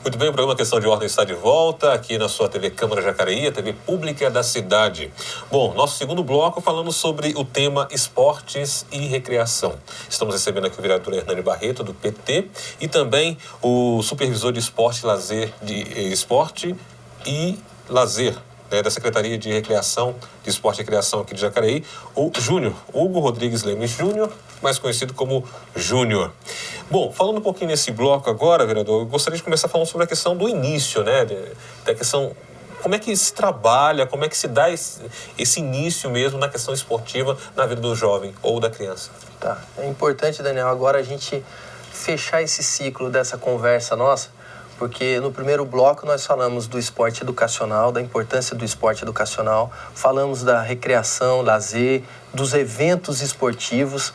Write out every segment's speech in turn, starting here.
Muito bem, o programa Questão de Ordem está de volta aqui na sua TV Câmara Jacareí, a TV pública da cidade. Bom, nosso segundo bloco falando sobre o tema esportes e recreação. Estamos recebendo aqui o vereador Hernani Barreto, do PT, e também o supervisor de esporte e lazer, né, da Secretaria de Recreação, de Esporte e Recreação aqui de Jacareí, o Júnior, Hugo Rodrigues Lemes Júnior, mais conhecido como Júnior. Bom, falando um pouquinho nesse bloco agora, vereador, eu gostaria de começar falando sobre a questão do início, né, da questão, como é que se trabalha, como é que se dá esse início mesmo na questão esportiva na vida do jovem ou da criança. Tá, é importante, Daniel, agora a gente fechar esse ciclo dessa conversa nossa, porque no primeiro bloco nós falamos do esporte educacional, da importância do esporte educacional, falamos da recreação, lazer, dos eventos esportivos,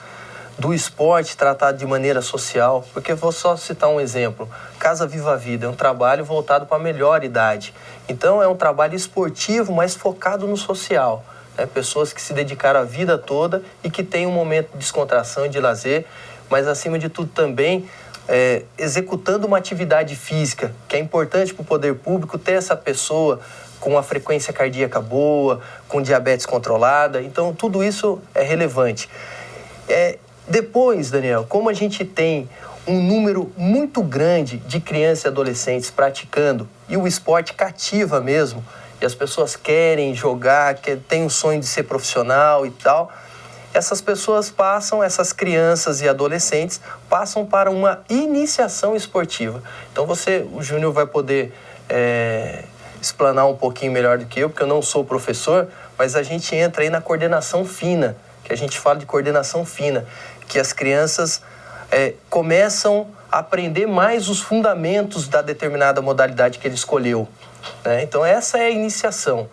do esporte tratado de maneira social, porque vou só citar um exemplo. Casa Viva a Vida é um trabalho voltado para a melhor idade. Então é um trabalho esportivo, mas focado no social. Né? Pessoas que se dedicaram a vida toda e que têm um momento de descontração e de lazer, mas acima de tudo também executando uma atividade física, que é importante para o poder público ter essa pessoa com uma frequência cardíaca boa, com diabetes controlada. Então tudo isso é relevante. Depois, Daniel, como a gente tem um número muito grande de crianças e adolescentes praticando, e o esporte cativa mesmo, e as pessoas querem jogar, têm um sonho de ser profissional e tal, essas pessoas essas crianças e adolescentes passam para uma iniciação esportiva. Então o Júnior vai poder explanar um pouquinho melhor do que eu, porque eu não sou professor, mas a gente entra aí na coordenação fina, que a gente fala de coordenação fina, que as crianças começam a aprender mais os fundamentos da determinada modalidade que ele escolheu. Né? Então essa é a iniciação.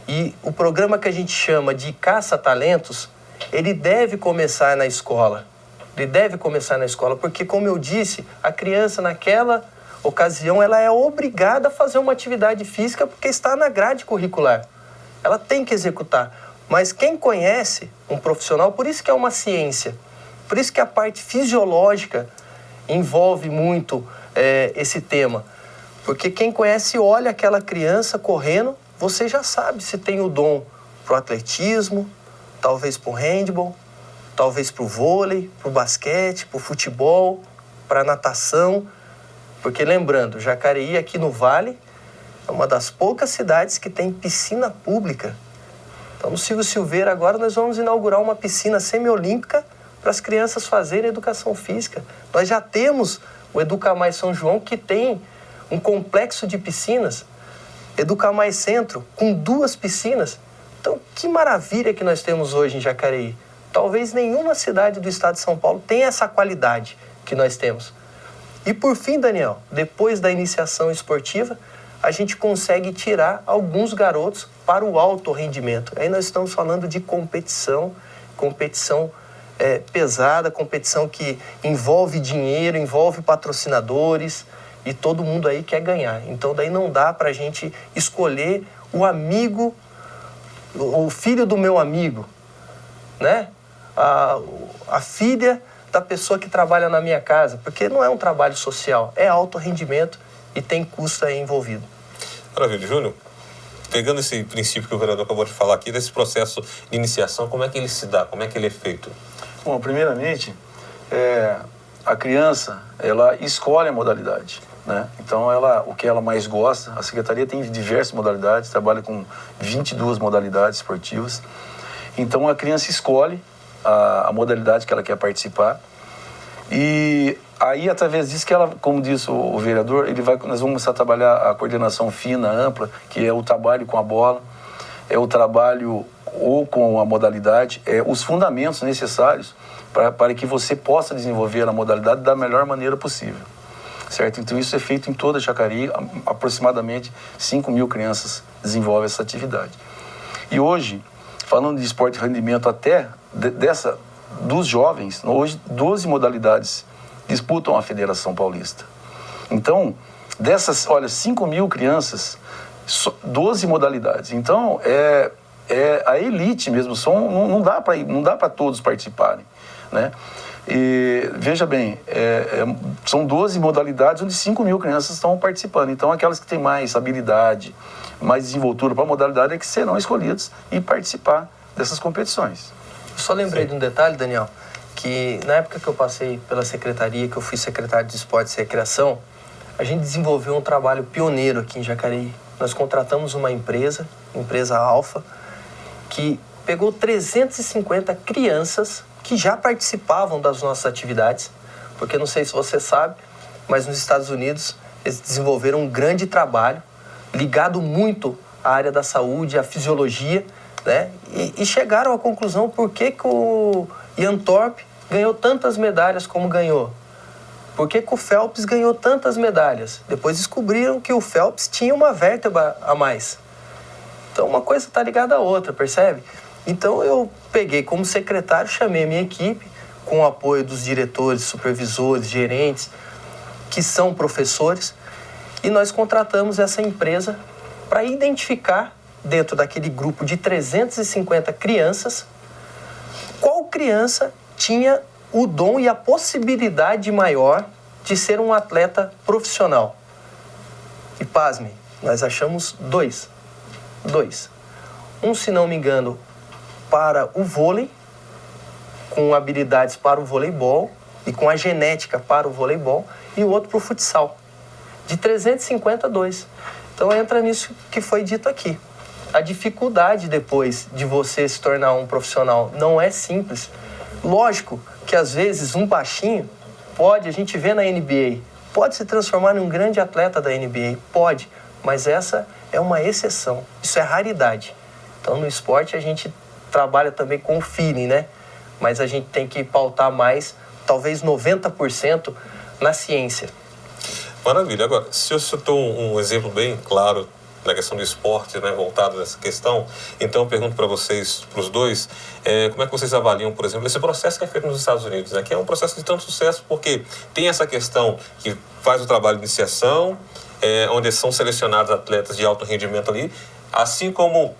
E o programa que a gente chama de caça-talentos, ele deve começar na escola. Ele deve começar na escola, porque, como eu disse, a criança naquela ocasião ela é obrigada a fazer uma atividade física porque está na grade curricular. Ela tem que executar. Mas quem conhece um profissional, por isso que é uma ciência, por isso que a parte fisiológica envolve muito esse tema. Porque quem conhece olha aquela criança correndo, você já sabe se tem o dom para o atletismo, talvez para o handball, talvez para o vôlei, para o basquete, para o futebol, para a natação. Porque lembrando, Jacareí aqui no Vale é uma das poucas cidades que tem piscina pública. Então, no Silvio Silveira, agora nós vamos inaugurar uma piscina semiolímpica para as crianças fazerem educação física. Nós já temos o Educamais São João, que tem um complexo de piscinas, Educamais Centro, com 2 piscinas. Então, que maravilha que nós temos hoje em Jacareí. Talvez nenhuma cidade do estado de São Paulo tenha essa qualidade que nós temos. E por fim, Daniel, depois da iniciação esportiva, a gente consegue tirar alguns garotos para o alto rendimento. Aí nós estamos falando de competição pesada, competição que envolve dinheiro, envolve patrocinadores e todo mundo aí quer ganhar. Então daí não dá para a gente escolher o amigo, o filho do meu amigo, né? A filha da pessoa que trabalha na minha casa, porque não é um trabalho social, é alto rendimento e tem custo aí envolvido. Maravilha, Júnior. Pegando esse princípio que o vereador acabou de falar aqui, desse processo de iniciação, como é que ele se dá? Como é que ele é feito? Bom, primeiramente, a criança, ela escolhe a modalidade, né? Então, o que ela mais gosta, a Secretaria tem diversas modalidades, trabalha com 22 modalidades esportivas. Então, a criança escolhe a modalidade que ela quer participar. E aí, através disso que ela, como disse o vereador, nós vamos começar a trabalhar a coordenação fina, ampla, que é o trabalho com a bola, é o trabalho ou com a modalidade, os fundamentos necessários para que você possa desenvolver a modalidade da melhor maneira possível, certo? Então, isso é feito em toda a Jacareí, aproximadamente 5.000 crianças desenvolvem essa atividade. E hoje, falando de esporte de rendimento até dos jovens, hoje 12 modalidades disputam a Federação Paulista. Então, dessas, 5.000 crianças, 12 modalidades. Então, a elite mesmo, não dá para todos participarem, né? E veja bem, são 12 modalidades onde 5 mil crianças estão participando. Então, aquelas que têm mais habilidade, mais desenvoltura para a modalidade é que serão escolhidas e participar dessas competições. Eu só lembrei de um detalhe, Daniel, que na época que eu passei pela secretaria, que eu fui secretário de Esportes e Recreação, a gente desenvolveu um trabalho pioneiro aqui em Jacareí. Nós contratamos uma empresa Alfa, que pegou 350 crianças que já participavam das nossas atividades, porque não sei se você sabe, mas nos Estados Unidos eles desenvolveram um grande trabalho ligado muito à área da saúde, à fisiologia, né? E chegaram à conclusão por que o Ian Thorpe ganhou tantas medalhas como ganhou. Por que o Phelps ganhou tantas medalhas? Depois descobriram que o Phelps tinha uma vértebra a mais. Então uma coisa está ligada à outra, percebe? Então eu peguei como secretário, chamei a minha equipe, com o apoio dos diretores, supervisores, gerentes, que são professores, e nós contratamos essa empresa para identificar, dentro daquele grupo de 350 crianças, qual criança tinha o dom e a possibilidade maior de ser um atleta profissional. E pasme, nós achamos dois. Um, se não me engano, para o vôlei, com habilidades para o voleibol e com a genética para o voleibol, e o outro para o futsal. De 352. Então entra nisso que foi dito aqui. A dificuldade depois de você se tornar um profissional não é simples. Lógico que às vezes um baixinho pode, a gente vê na NBA, pode se transformar em um grande atleta da NBA, pode, mas essa é uma exceção, isso é raridade. Então no esporte a gente trabalha também com o feeling, né? Mas a gente tem que pautar mais, talvez 90% na ciência. Maravilha. Agora, se eu citou um exemplo bem claro na questão do esporte, né, voltado a essa questão, então eu pergunto para vocês, para os dois, como é que vocês avaliam, por exemplo, esse processo que é feito nos Estados Unidos, né, que é um processo de tanto sucesso, porque tem essa questão que faz o trabalho de iniciação, onde são selecionados atletas de alto rendimento ali, assim como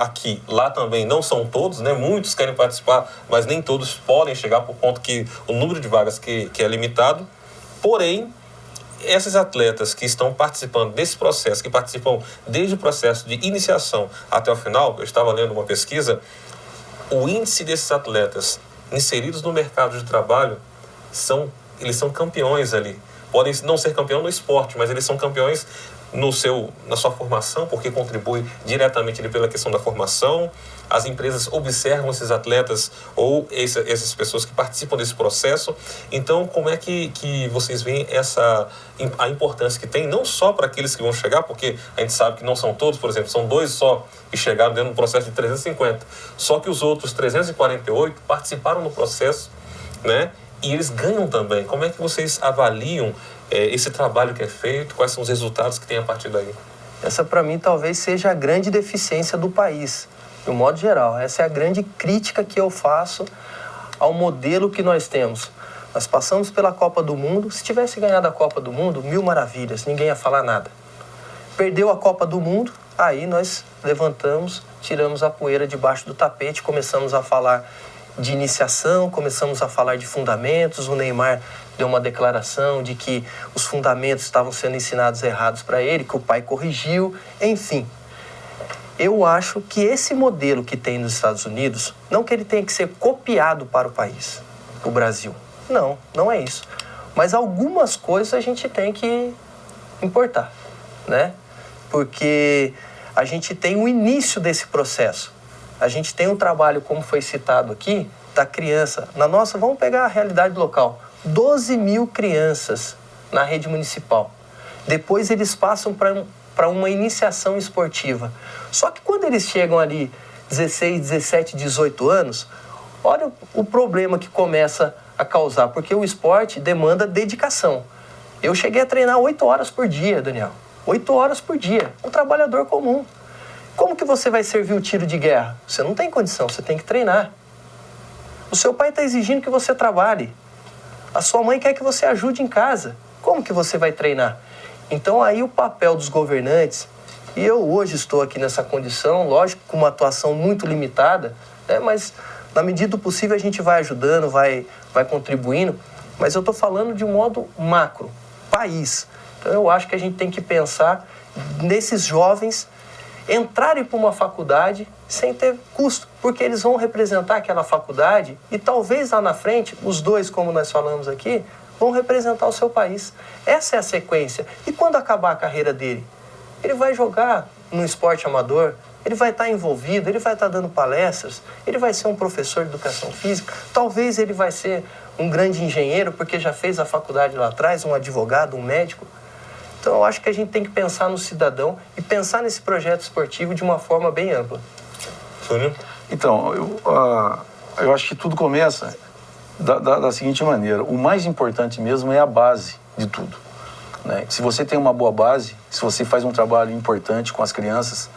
aqui, lá também não são todos, né? Muitos querem participar, mas nem todos podem chegar por conta que o número de vagas que é limitado. Porém, esses atletas que estão participando desse processo, que participam desde o processo de iniciação até o final, eu estava lendo uma pesquisa, o índice desses atletas inseridos no mercado de trabalho, eles são campeões ali. Podem não ser campeão no esporte, mas eles são campeões na sua formação, porque contribui diretamente ali pela questão da formação. As empresas observam esses atletas ou essas pessoas que participam desse processo. Então, como é que vocês veem a importância que tem, não só para aqueles que vão chegar, porque a gente sabe que não são todos, por exemplo, são 2 só que chegaram dentro do processo de 350. Só que os outros 348 participaram no processo, né? E eles ganham também. Como é que vocês avaliam esse trabalho que é feito? Quais são os resultados que tem a partir daí? Essa, para mim, talvez seja a grande deficiência do país, de um modo geral. Essa é a grande crítica que eu faço ao modelo que nós temos. Nós passamos pela Copa do Mundo. Se tivesse ganhado a Copa do Mundo, 1000 maravilhas, ninguém ia falar nada. Perdeu a Copa do Mundo, aí nós levantamos, tiramos a poeira debaixo do tapete, começamos a falar de iniciação, começamos a falar de fundamentos. O Neymar deu uma declaração de que os fundamentos estavam sendo ensinados errados para ele, que o pai corrigiu, enfim. Eu acho que esse modelo que tem nos Estados Unidos, não que ele tenha que ser copiado para o país, o Brasil. Não, não é isso. Mas algumas coisas a gente tem que importar, né? Porque a gente tem o início desse processo. A gente tem um trabalho, como foi citado aqui, da criança. Vamos pegar a realidade local. 12 mil crianças na rede municipal. Depois eles passam para uma iniciação esportiva. Só que quando eles chegam ali 16, 17, 18 anos, olha o problema que começa a causar, porque o esporte demanda dedicação. Eu cheguei a treinar 8 horas por dia, Daniel. 8 horas por dia. Um trabalhador comum. Como que você vai servir o tiro de guerra? Você não tem condição, você tem que treinar. O seu pai está exigindo que você trabalhe. A sua mãe quer que você ajude em casa. Como que você vai treinar? Então aí o papel dos governantes, e eu hoje estou aqui nessa condição, lógico, com uma atuação muito limitada, né, mas Na medida do possível a gente vai ajudando, vai contribuindo, mas eu estou falando de um modo macro, país. Então eu acho que a gente tem que pensar nesses jovens entrarem para uma faculdade sem ter custo, porque eles vão representar aquela faculdade e talvez lá na frente, os dois, como nós falamos aqui, vão representar o seu país. Essa é a sequência. E quando acabar a carreira dele? Ele vai jogar no esporte amador, ele vai estar envolvido, ele vai estar dando palestras, ele vai ser um professor de educação física, talvez ele vai ser um grande engenheiro, porque já fez a faculdade lá atrás, um advogado, um médico. Então, eu acho que a gente tem que pensar no cidadão e pensar nesse projeto esportivo de uma forma bem ampla. Júnior? Então, eu acho que tudo começa da seguinte maneira. O mais importante mesmo é a base de tudo, né? Se você tem uma boa base, se você faz um trabalho importante com as crianças,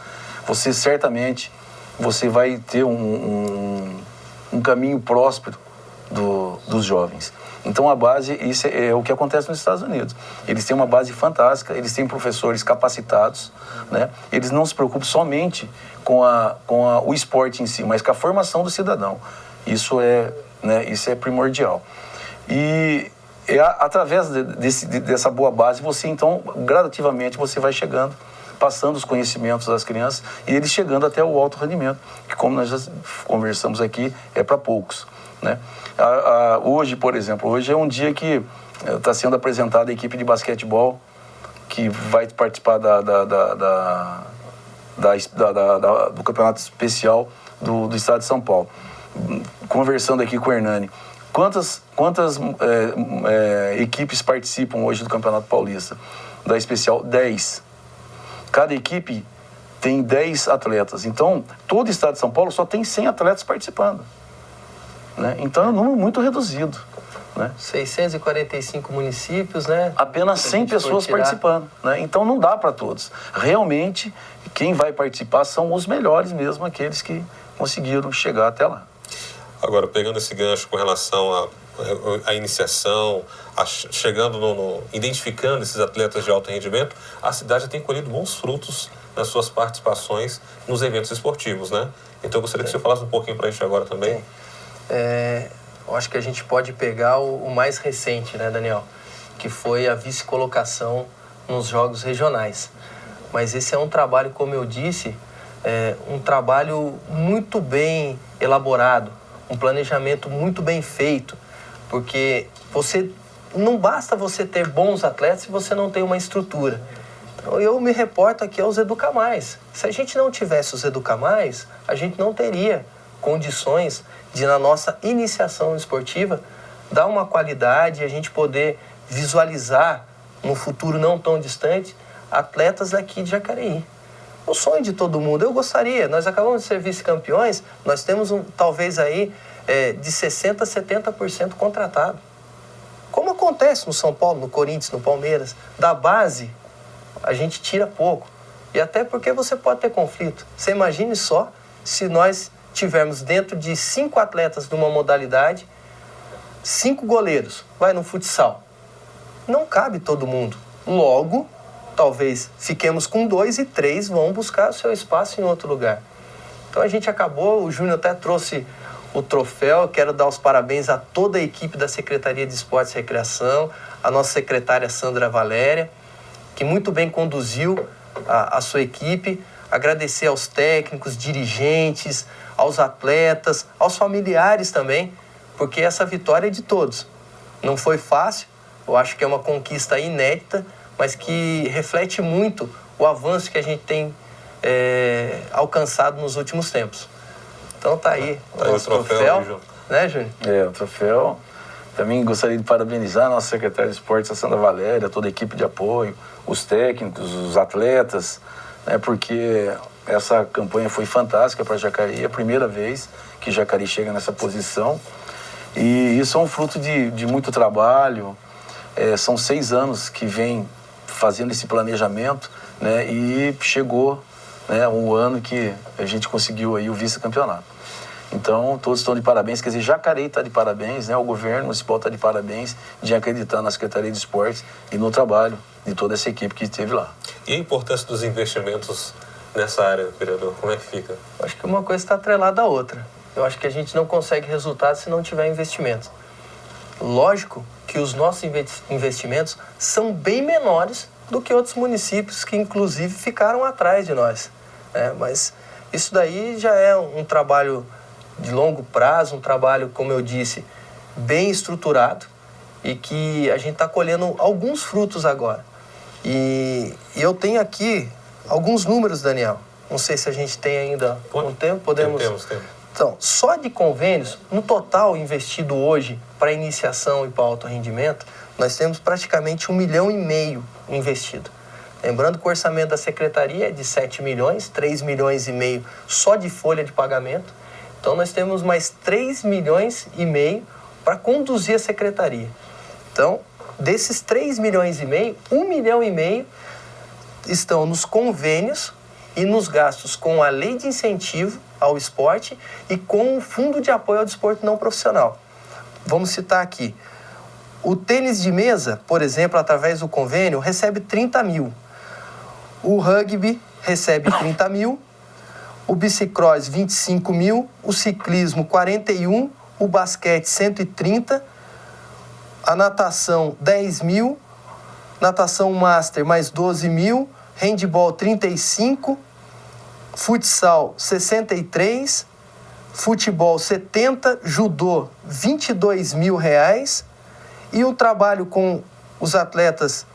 você certamente vai ter um caminho próspero dos jovens. Então a base, isso é o que acontece nos Estados Unidos. Eles têm uma base fantástica, eles têm professores capacitados, né? Eles não se preocupam somente com o esporte em si, mas com a formação do cidadão. Isso é primordial. E através dessa boa base, você então, gradativamente, você vai chegando, passando os conhecimentos das crianças e eles chegando até o alto rendimento, que como nós já conversamos aqui, é para poucos, né? Hoje, por exemplo, hoje é um dia que está sendo apresentada a equipe de basquetebol que vai participar do campeonato especial do estado de São Paulo. Conversando aqui com o Hernani, quantas equipes participam hoje do Campeonato Paulista? Da especial, 10. Cada equipe tem 10 atletas. Então, todo o estado de São Paulo só tem 100 atletas participando, né? Então, é um número muito reduzido, né? 645 municípios, né? Apenas 100 pessoas participando, né? Então, não dá para todos. Realmente, quem vai participar são os melhores mesmo, aqueles que conseguiram chegar até lá. Agora, pegando esse gancho com relação à iniciação, chegando identificando esses atletas de alto rendimento, a cidade tem colhido bons frutos nas suas participações nos eventos esportivos, né? Então, eu gostaria que você falasse um pouquinho para a gente agora também. Eu acho que a gente pode pegar o mais recente, né, Daniel? Que foi a vice-colocação nos jogos regionais. Mas esse é um trabalho, como eu disse, um trabalho muito bem elaborado, um planejamento muito bem feito, porque não basta você ter bons atletas se você não tem uma estrutura. Então, eu me reporto aqui aos Educamais. Se a gente não tivesse os Educamais, a gente não teria condições de, na nossa iniciação esportiva, dar uma qualidade e a gente poder visualizar, no futuro não tão distante, atletas daqui de Jacareí. O sonho de todo mundo. Eu gostaria, nós acabamos de ser vice-campeões, nós temos talvez aí de 60% a 70% contratado. Como acontece no São Paulo, no Corinthians, no Palmeiras. Da base, a gente tira pouco. E até porque você pode ter conflito. Você imagine só se nós tivermos dentro de 5 atletas de uma modalidade, 5 goleiros, vai no futsal. Não cabe todo mundo. Logo, talvez fiquemos com 2 e 3 vão buscar o seu espaço em outro lugar. Então a gente acabou, o Júnior até trouxe o troféu. Eu quero dar os parabéns a toda a equipe da Secretaria de Esportes e Recreação, a nossa secretária Sandra Valéria, que muito bem conduziu a sua equipe. Agradecer aos técnicos, dirigentes, aos atletas, aos familiares também, porque essa vitória é de todos. Não foi fácil, eu acho que é uma conquista inédita, mas que reflete muito o avanço que a gente tem alcançado nos últimos tempos. Então tá aí o nosso troféu, né, Júnior? O troféu. Também gostaria de parabenizar a nossa secretária de esportes, a Sandra Valéria, toda a equipe de apoio, os técnicos, os atletas, né, porque essa campanha foi fantástica para Jacareí, é a primeira vez que Jacareí chega nessa posição. E isso é um fruto de muito trabalho. São 6 anos que vem fazendo esse planejamento, né, e chegou, né, um ano que a gente conseguiu aí o vice-campeonato. Então, todos estão de parabéns, quer dizer, Jacareí está de parabéns, né, o governo municipal está de parabéns de acreditar na Secretaria de Esportes e no trabalho de toda essa equipe que esteve lá. E a importância dos investimentos nessa área, vereador, como é que fica? Acho que uma coisa está atrelada à outra. eu acho que a gente não consegue resultado se não tiver investimento. Lógico que os nossos investimentos são bem menores do que outros municípios que, inclusive, ficaram atrás de nós. Mas isso daí já é um trabalho de longo prazo, um trabalho, como eu disse, bem estruturado e que a gente está colhendo alguns frutos agora. E eu tenho aqui alguns números, Daniel. Não sei se a gente tem ainda um tempo. Podemos... Temos. Então, só de convênios, no total investido hoje para iniciação e para alto rendimento, nós temos praticamente 1,5 milhão investido. Lembrando que o orçamento da secretaria é de 7 milhões, 3,5 milhões só de folha de pagamento. Então, nós temos mais 3,5 milhões para conduzir a secretaria. Então, desses 3,5 milhões, 1,5 milhão estão nos convênios e nos gastos com a lei de incentivo ao esporte e com o fundo de apoio ao desporto não profissional. Vamos citar aqui. O tênis de mesa, por exemplo, através do convênio, recebe 30 mil. O rugby recebe 30 mil. O bicicross, 25 mil. O ciclismo, 41. O basquete, 130. A natação, 10 mil. Natação master, mais 12 mil. Handball, 35. Futsal, 63. Futebol, 70. Judô, 22 mil reais. E o trabalho com os atletas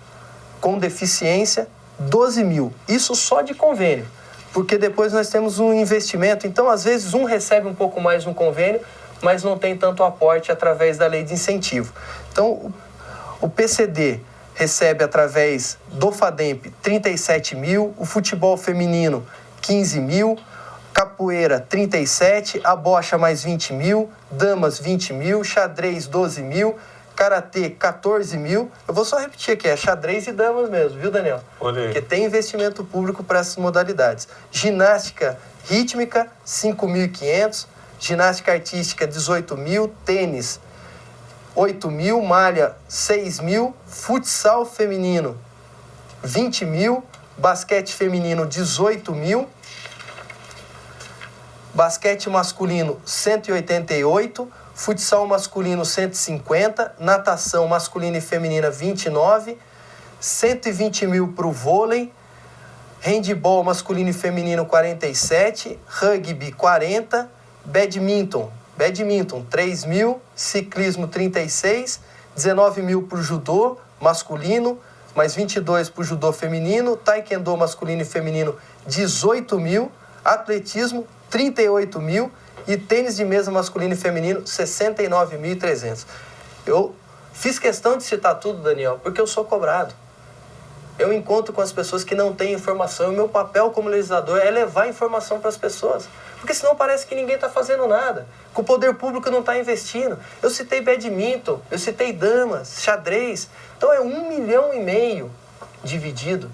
com deficiência, 12 mil. Isso só de convênio, porque depois nós temos um investimento. Então, às vezes, um recebe um pouco mais no convênio, mas não tem tanto aporte através da lei de incentivo. Então, o PCD recebe através do FADEMP 37 mil, o futebol feminino 15 mil, capoeira 37, a bocha mais 20 mil, damas 20 mil, xadrez 12 mil, karatê 14 mil. Eu vou só repetir aqui, é xadrez e damas mesmo, viu, Daniel? Olha aí. Porque tem investimento público para essas modalidades. Ginástica rítmica, 5.500, ginástica artística, 18 mil, tênis, 8 mil, malha, 6 mil, futsal feminino, 20 mil, basquete feminino, 18 mil, basquete masculino, 188, futsal masculino, 150, natação masculina e feminina, 29, 120 mil para o vôlei, handball masculino e feminino, 47, rugby, 40, badminton, 3 mil, ciclismo, 36, 19 mil para o judô masculino, mais 22 para o judô feminino, taekwondo masculino e feminino, 18 mil, atletismo, 38 mil, e tênis de mesa masculino e feminino, 69.300. Eu fiz questão de citar tudo, Daniel, porque eu sou cobrado. Eu encontro com as pessoas que não têm informação. E o meu papel como legislador é levar informação para as pessoas. Porque senão parece que ninguém está fazendo nada, que o poder público não está investindo. Eu citei badminton, eu citei damas, xadrez. Então é 1,5 milhão dividido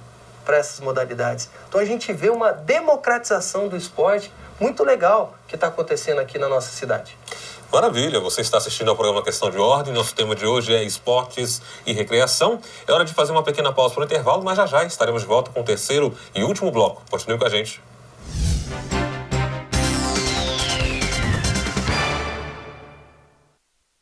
para essas modalidades. Então a gente vê uma democratização do esporte muito legal que está acontecendo aqui na nossa cidade. Maravilha, você está assistindo ao programa Questão de Ordem. Nosso tema de hoje é esportes e recreação. É hora de fazer uma pequena pausa para o intervalo, mas já estaremos de volta com o terceiro e último bloco. Continue com a gente.